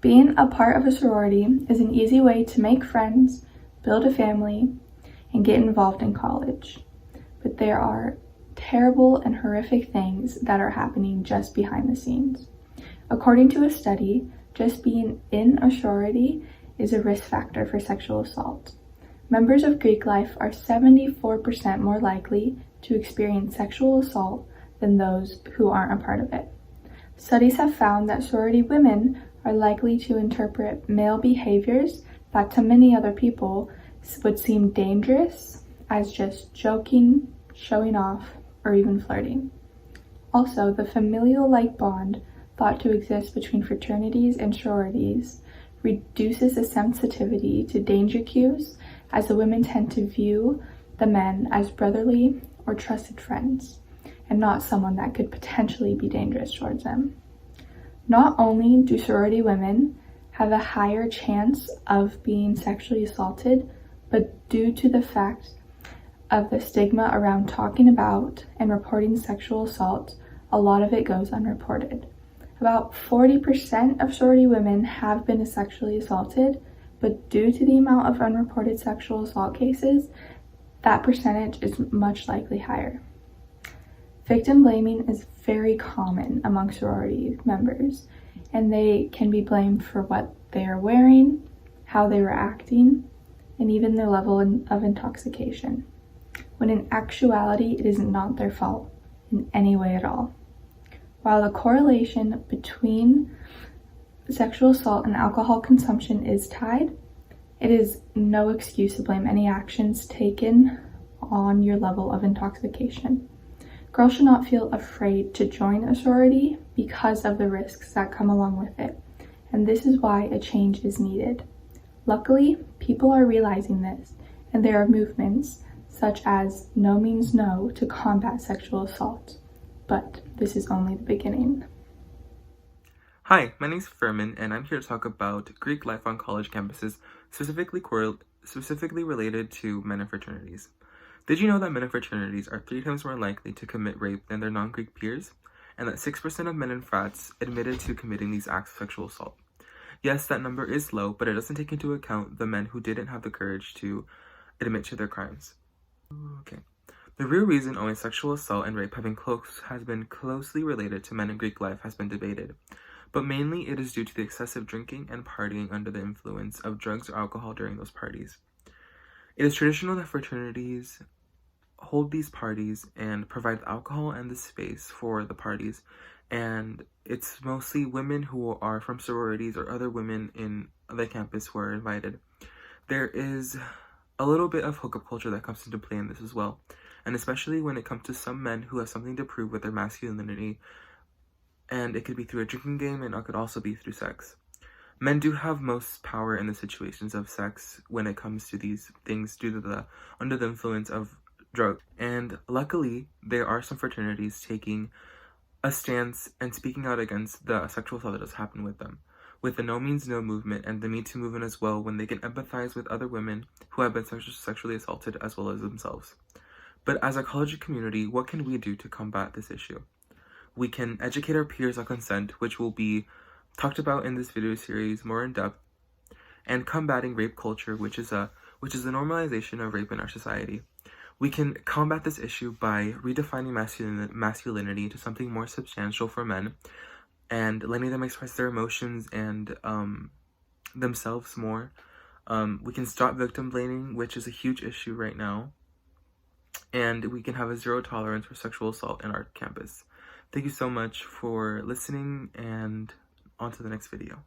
Being a part of a sorority is an easy way to make friends, build a family, and get involved in college. But there are terrible and horrific things that are happening just behind the scenes. According to a study, just being in a sorority is a risk factor for sexual assault. Members of Greek life are 74% more likely to experience sexual assault than those who aren't a part of it. Studies have found that sorority women are likely to interpret male behaviors that to many other people would seem dangerous as just joking, showing off, or even flirting. Also, the familial-like bond thought to exist between fraternities and sororities reduces the sensitivity to danger cues, as the women tend to view the men as brotherly or trusted friends, and not someone that could potentially be dangerous towards them. Not only do sorority women have a higher chance of being sexually assaulted, but due to the fact of the stigma around talking about and reporting sexual assault, a lot of it goes unreported. About 40% of sorority women have been sexually assaulted, but due to the amount of unreported sexual assault cases, that percentage is much likely higher. Victim blaming is very common among sorority members, and they can be blamed for what they are wearing, how they were acting, and even their level of intoxication, when in actuality it is not their fault in any way at all. While the correlation between sexual assault and alcohol consumption is tied, it is no excuse to blame any actions taken on your level of intoxication. Girls should not feel afraid to join a sorority because of the risks that come along with it, and this is why a change is needed. Luckily, people are realizing this, and there are movements such as No Means No to combat sexual assault, but this is only the beginning. Hi, my name is Furman, and I'm here to talk about Greek life on college campuses, specifically related to men in fraternities. Did you know that men in fraternities are 3 times more likely to commit rape than their non-Greek peers? And that 6% of men in frats admitted to committing these acts of sexual assault. Yes, that number is low, but it doesn't take into account the men who didn't have the courage to admit to their crimes. Okay. The real reason owing sexual assault and rape has been closely related to men in Greek life has been debated, but mainly it is due to the excessive drinking and partying under the influence of drugs or alcohol during those parties. It is traditional that fraternities hold these parties and provide the alcohol and the space for the parties, and it's mostly women who are from sororities or other women in the campus who are invited. There is a little bit of hookup culture that comes into play in this as well, and especially when it comes to some men who have something to prove with their masculinity, and it could be through a drinking game, and it could also be through sex. Men do have most power in the situations of sex when it comes to these things due to the under the influence of drugs, and luckily there are some fraternities taking a stance and speaking out against the sexual assault that has happened with them, with the No Means No movement and the Me Too movement as well, when they can empathize with other women who have been sexually assaulted as well as themselves. But as a college community, what can we do to combat this issue? We can educate our peers on consent, which will be talked about in this video series more in depth, and combating rape culture, which is the normalization of rape in our society. We can combat this issue by redefining masculinity to something more substantial for men, and letting them express their emotions and themselves more. We can stop victim blaming, which is a huge issue right now, and we can have a zero tolerance for sexual assault in our campus. Thank you so much for listening, and on to the next video.